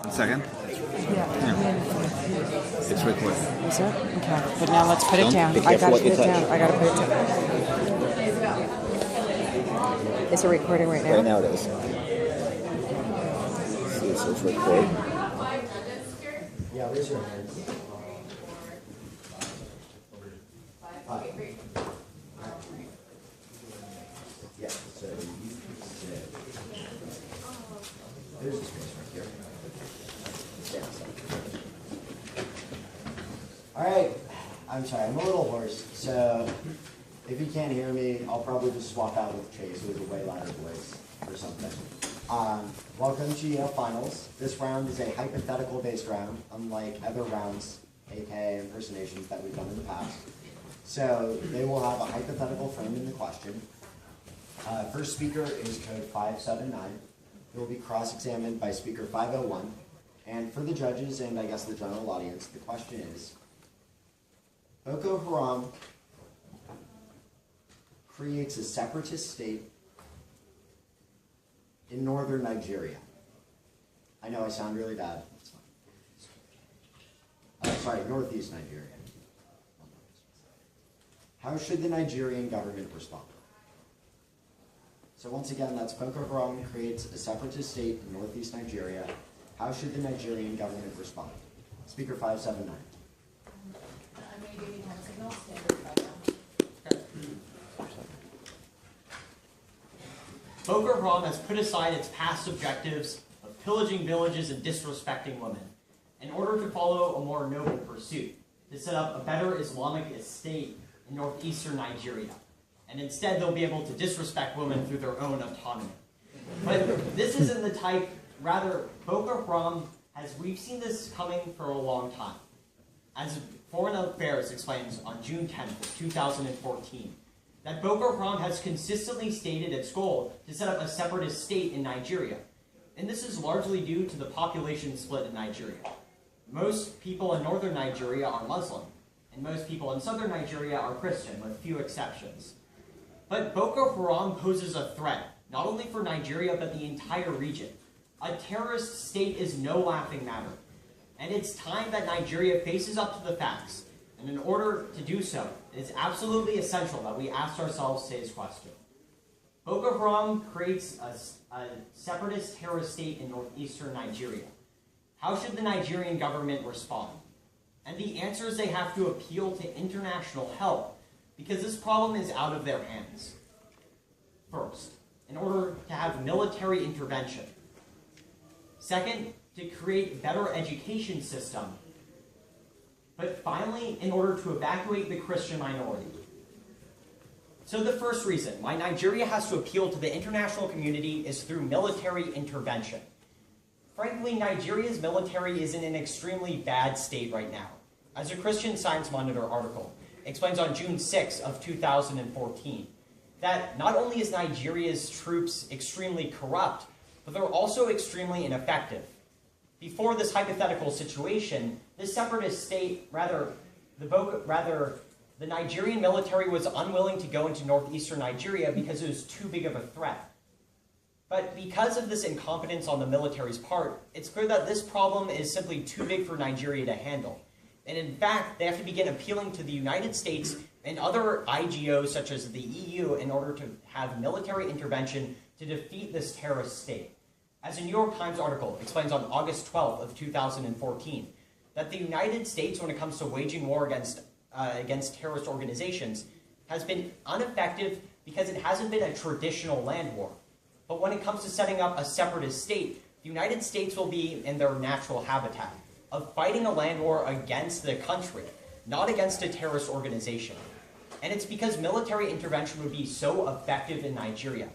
1 second. Yeah. It's recording. Is it? Okay. But now let's put it down. Be I careful gotta what put you it touch. down. I gotta put it down. Is it recording right now? Right now it is. See, it says record. Yeah, raise your hand. Yeah, so you said, there's a space right here. Stand aside. All right, I'm sorry, I'm a little hoarse, so if you can't hear me, I'll probably just swap out with Chase, who has a way louder voice or something. Welcome to Yale Finals. This round is a hypothetical-based round, unlike other rounds, aka impersonations, that we've done in the past. So they will have a hypothetical framed in the question. First speaker is code 579. They will be cross-examined by speaker 501. And for the judges and I guess the general audience, the question is, Boko Haram creates a separatist state in northern Nigeria. I know I sound really bad. It's fine. Sorry, northeast Nigeria. How should the Nigerian government respond? So once again, that's Boko Haram creates a separatist state in northeast Nigeria. How should the Nigerian government respond? Speaker 579. I'm going to give you 10 signals. Standard right now. Boko Haram has put aside its past objectives of pillaging villages and disrespecting women in order to follow a more noble pursuit, to set up a better Islamic state in northeastern Nigeria. And instead they'll be able to disrespect women through their own autonomy. But this isn't the type, rather, Boko Haram we've seen this coming for a long time. As Foreign Affairs explains on June 10th of 2014, that Boko Haram has consistently stated its goal to set up a separatist state in Nigeria. And this is largely due to the population split in Nigeria. Most people in northern Nigeria are Muslim, and most people in southern Nigeria are Christian, with few exceptions. But Boko Haram poses a threat, not only for Nigeria, but the entire region. A terrorist state is no laughing matter. And it's time that Nigeria faces up to the facts. And in order to do so, it is absolutely essential that we ask ourselves today's question. Boko Haram creates a separatist terrorist state in northeastern Nigeria. How should the Nigerian government respond? And the answer is they have to appeal to international help, because this problem is out of their hands. First, in order to have military intervention. Second, to create a better education system. But finally, in order to evacuate the Christian minority. So the first reason why Nigeria has to appeal to the international community is through military intervention. Frankly, Nigeria's military is in an extremely bad state right now. As a Christian Science Monitor article explains on June 6 of 2014, that not only is Nigeria's troops extremely corrupt, but they're also extremely ineffective. Before this hypothetical situation, this separatist state, the Nigerian military was unwilling to go into northeastern Nigeria because it was too big of a threat. But because of this incompetence on the military's part, it's clear that this problem is simply too big for Nigeria to handle. And in fact, they have to begin appealing to the United States and other IGOs such as the EU in order to have military intervention to defeat this terrorist state. As a New York Times article explains on August 12th of 2014, that the United States, when it comes to waging war against terrorist organizations, has been ineffective because it hasn't been a traditional land war. But when it comes to setting up a separatist state, the United States will be in their natural habitat of fighting a land war against the country, not against a terrorist organization. And it's because military intervention would be so effective in Nigeria,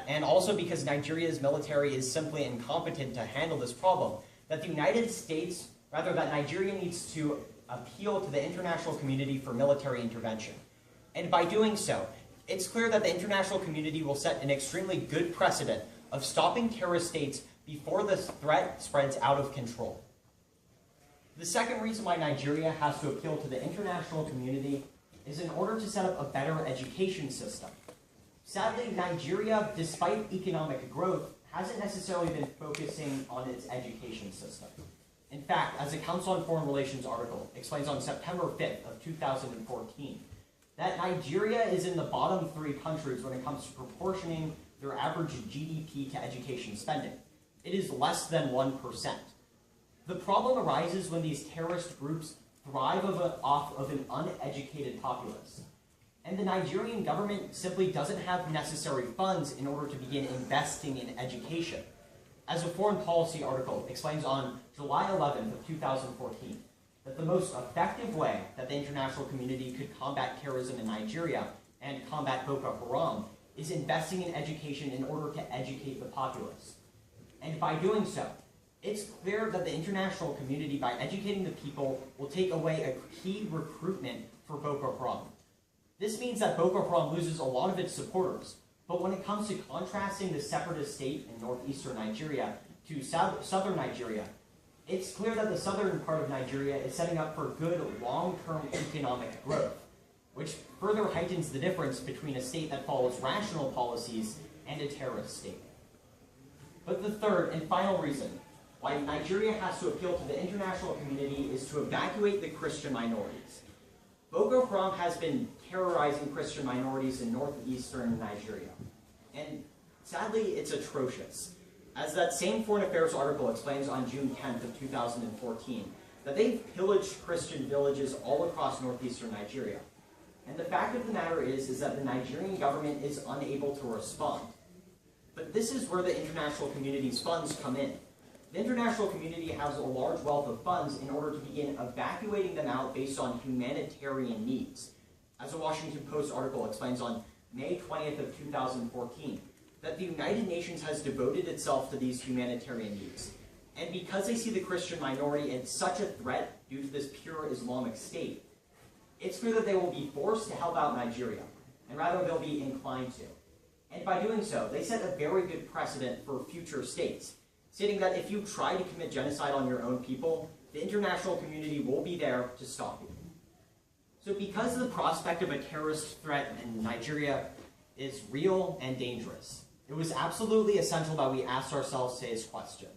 and also because Nigeria's military is simply incompetent to handle this problem, that the United States, that Nigeria needs to appeal to the international community for military intervention. And by doing so, it's clear that the international community will set an extremely good precedent of stopping terrorist states before the threat spreads out of control. The second reason why Nigeria has to appeal to the international community is in order to set up a better education system. Sadly, Nigeria, despite economic growth, hasn't necessarily been focusing on its education system. In fact, as the Council on Foreign Relations article explains on September 5th of 2014, that Nigeria is in the bottom 3 countries when it comes to proportioning their average GDP to education spending. It is less than 1%. The problem arises when these terrorist groups thrive off of an uneducated populace. And the Nigerian government simply doesn't have necessary funds in order to begin investing in education. As a foreign policy article explains on July 11th of 2014, that the most effective way that the international community could combat terrorism in Nigeria and combat Boko Haram is investing in education in order to educate the populace. And by doing so, it's clear that the international community, by educating the people, will take away a key recruitment for Boko Haram. This means that Boko Haram loses a lot of its supporters, but when it comes to contrasting the separatist state in northeastern Nigeria to southern Nigeria, it's clear that the southern part of Nigeria is setting up for good long-term economic growth, which further heightens the difference between a state that follows rational policies and a terrorist state. But the third and final reason why Nigeria has to appeal to the international community is to evacuate the Christian minorities. Boko Haram has been terrorizing Christian minorities in northeastern Nigeria. And sadly, it's atrocious. As that same Foreign Affairs article explains on June 10th of 2014, that they've pillaged Christian villages all across northeastern Nigeria. And the fact of the matter is that the Nigerian government is unable to respond. But this is where the international community's funds come in. The international community has a large wealth of funds in order to begin evacuating them out based on humanitarian needs. As a Washington Post article explains on May 20th of 2014, that the United Nations has devoted itself to these humanitarian needs. And because they see the Christian minority as such a threat due to this pure Islamic state, it's clear that they will be forced to help out Nigeria, and rather they'll be inclined to. And by doing so, they set a very good precedent for future states, stating that if you try to commit genocide on your own people, the international community will be there to stop you. So because the prospect of a terrorist threat in Nigeria is real and dangerous, it was absolutely essential that we asked ourselves today's question.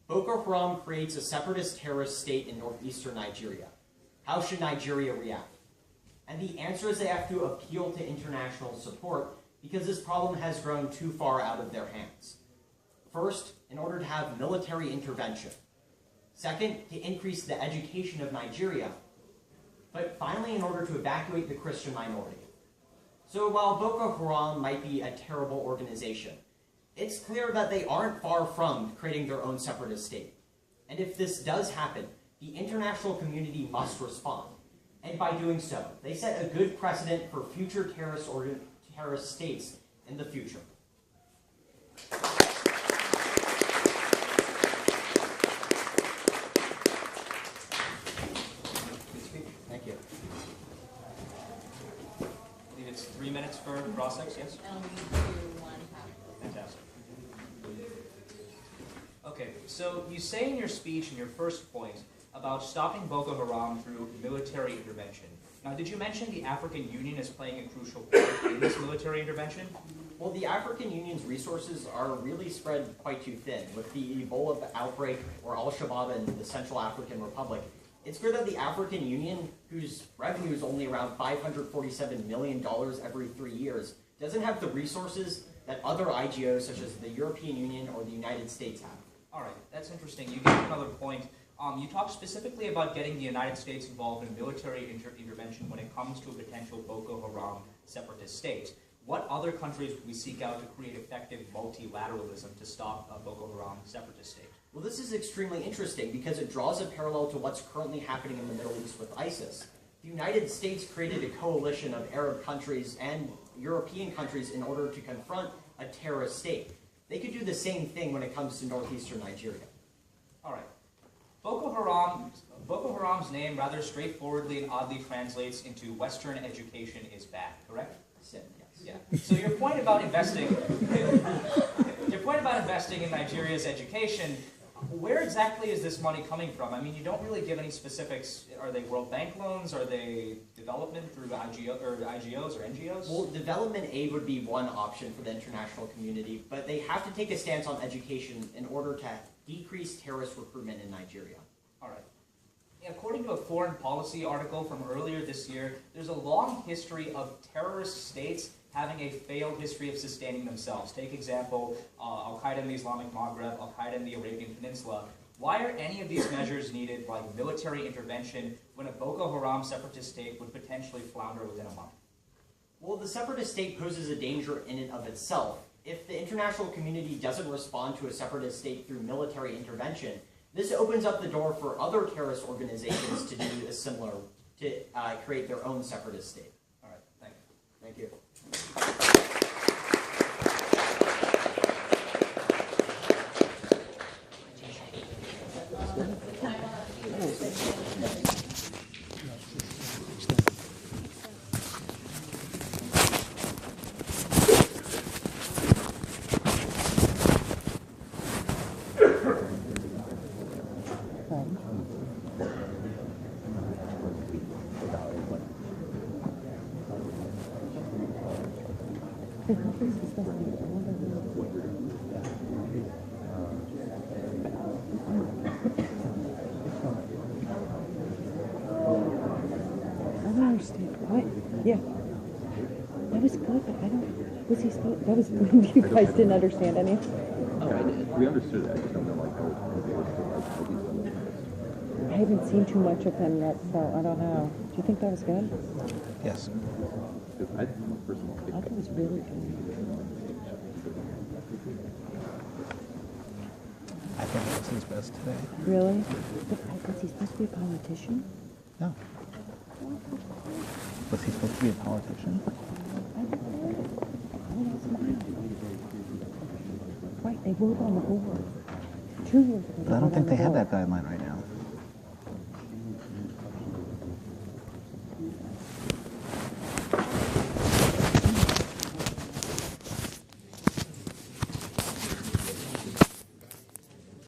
Boko Haram creates a separatist terrorist state in northeastern Nigeria. How should Nigeria react? And the answer is they have to appeal to international support because this problem has grown too far out of their hands. First, in order to have military intervention. Second, to increase the education of Nigeria. But finally, in order to evacuate the Christian minority. So while Boko Haram might be a terrible organization, it's clear that they aren't far from creating their own separatist state. And if this does happen, the international community must respond. And by doing so, they set a good precedent for future terrorist states in the future. Thank you. I believe it's 3 minutes for cross-sects, yes? And we do one half. Fantastic. Okay, so you say in your speech, in your first point, about stopping Boko Haram through military intervention. Now, did you mention the African Union is playing a crucial part in this military intervention? Well, the African Union's resources are really spread quite too thin. With the Ebola outbreak or Al-Shabaab in the Central African Republic, it's clear that the African Union, whose revenue is only around $547 million every 3 years, doesn't have the resources that other IGOs such as the European Union or the United States have. All right, that's interesting. You gave another point. You talked specifically about getting the United States involved in military intervention when it comes to a potential Boko Haram separatist state. What other countries would we seek out to create effective multilateralism to stop a Boko Haram separatist state? Well, this is extremely interesting because it draws a parallel to what's currently happening in the Middle East with ISIS. The United States created a coalition of Arab countries and European countries in order to confront a terrorist state. They could do the same thing when it comes to northeastern Nigeria. All right. Boko Haram's name rather straightforwardly and oddly translates into Western education is bad, correct? Sin, yes. Yeah. So your point about investing in Nigeria's education Where exactly is this money coming from? I mean, you don't really give any specifics. Are they World Bank loans? Are they development through IGOs or NGOs? Well, development aid would be one option for the international community, but they have to take a stance on education in order to decrease terrorist recruitment in Nigeria. All right. According to a foreign policy article from earlier this year, there's a long history of terrorist states having a failed history of sustaining themselves. Take example, Al-Qaeda in the Islamic Maghreb, Al-Qaeda in the Arabian Peninsula. Why are any of these measures needed, like military intervention, when a Boko Haram separatist state would potentially flounder within a month? Well, the separatist state poses a danger in and of itself. If the international community doesn't respond to a separatist state through military intervention, this opens up the door for other terrorist organizations to do a similar, to create their own separatist state. All right, thank you. Thank you. I don't understand. What? Yeah. That was good, but I don't. Was he supposed? That was. You guys didn't understand any. Oh, I did. We understood it. I just don't know like how it's I haven't seen too much of him yet, so I don't know. Do you think that was good? Yes. I personally I thought it was really good. I think it was his best today. Really? But was he supposed to be a politician? No. Was he supposed to be a politician? Right, they voted on the board. 2 years ago. But I don't think they have that guideline right now.